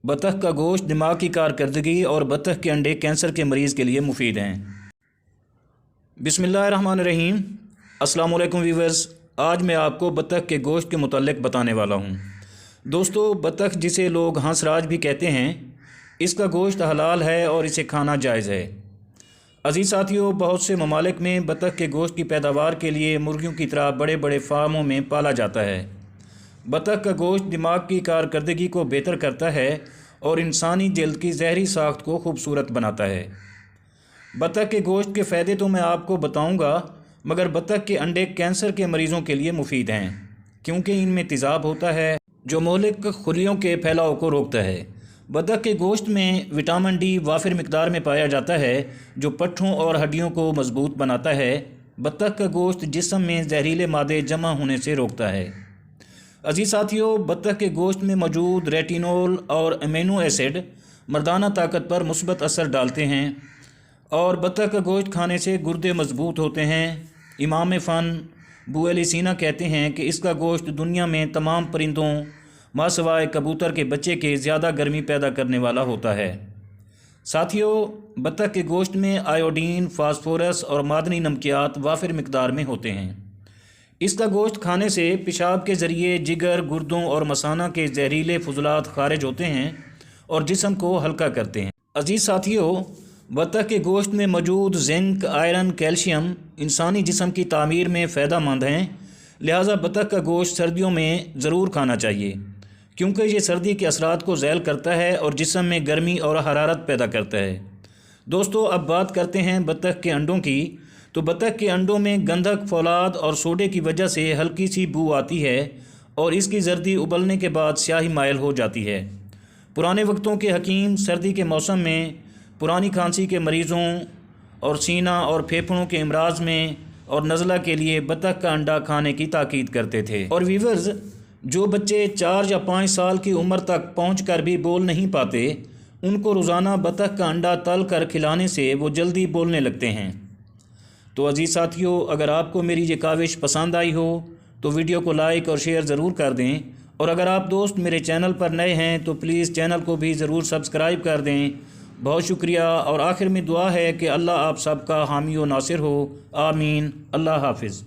बतख का गोश्त दिमाग की कारकर्दगी और बतख के अंडे कैंसर के मरीज़ के लिए मुफीद हैं। बिस्मिल्लाहिर्रहमानिर्रहीम। अस्सलाम वालेकुम व्यूअर्स, आज मैं आपको बतख के गोश्त के मुताल्लिक़ बताने वाला हूँ। दोस्तों, बतख जिसे लोग हंसराज भी कहते हैं, इसका गोश्त हलाल है और इसे खाना जायज़ है। अज़ीज़ साथियों, बहुत से ममालिक में बतख के गोश्त की पैदावार के लिए मुर्गियों की तरह बड़े बड़े फार्मों में पाला जाता है। बतख का गोश्त दिमाग की कारकर्दगी को बेहतर करता है और इंसानी जल्द की ज़हरी साख्त को खूबसूरत बनाता है। बतख के गोश्त के फ़ायदे तो मैं आपको बताऊंगा, मगर बतख के अंडे कैंसर के मरीज़ों के लिए मुफीद हैं, क्योंकि इनमें तेज़ाब होता है जो मोहलिक खुलियों के फैलाव को रोकता है। बतख के गोश्त में विटामिन डी वाफिर मिकदार में पाया जाता है, जो पट्ठों और हड्डियों को मजबूत बनाता है। बतख का गोश्त जिस्म में जहरीले मादे जमा होने से रोकता है। अजीज़ साथियों, बतख के गोश्त में मौजूद रेटिनोल और अमीनो एसिड मर्दाना ताकत पर मुस्बत असर डालते हैं और बतख का गोश्त खाने से गुर्दे मजबूत होते हैं। इमाम फ़न अबू अली सीना कहते हैं कि इसका गोश्त दुनिया में तमाम परिंदों मासवाए कबूतर के बच्चे के ज़्यादा गर्मी पैदा करने वाला होता है। साथियों, बतख के गोश्त में आयोडीन, फास्फोरस और मादनी नमकियात वाफिर मिकदार में होते हैं। इसका गोश्त खाने से पेशाब के ज़रिए जिगर, गुर्दों और मसाना के जहरीले फुजलात खारिज होते हैं और जिस्म को हल्का करते हैं। अजीज़ साथियों, बतख के गोश्त में मौजूद जिंक, आयरन, कैल्शियम इंसानी जिस्म की तामीर में फ़ायदेमंद हैं। लिहाजा बतख का गोश्त सर्दियों में ज़रूर खाना चाहिए, क्योंकि ये सर्दी के असरात को ज़ैल करता है और जिस्म में गर्मी और हरारत पैदा करता है। दोस्तों, अब बात करते हैं बतख के अंडों की। तो बतख के अंडों में गंधक, फौलाद और सोडे की वजह से हल्की सी बू आती है और इसकी जर्दी उबलने के बाद स्याही माइल हो जाती है। पुराने वक्तों के हकीम सर्दी के मौसम में पुरानी खांसी के मरीज़ों और सीना और फेफड़ों के अमराज में और नज़ला के लिए बतख का अंडा खाने की ताकीद करते थे। और वीवर्स, जो बच्चे 4 या 5 साल की उम्र तक पहुँच कर भी बोल नहीं पाते, उनको रोज़ाना बतख का अंडा तल कर खिलाने से वो जल्दी बोलने लगते हैं। तो अजीज़ साथियों, अगर आपको मेरी ये काविश पसंद आई हो तो वीडियो को लाइक और शेयर ज़रूर कर दें, और अगर आप दोस्त मेरे चैनल पर नए हैं तो प्लीज़ चैनल को भी ज़रूर सब्सक्राइब कर दें। बहुत शुक्रिया, और आखिर में दुआ है कि अल्लाह आप सबका हामी व नासिर हो। आमीन। अल्लाह हाफिज़।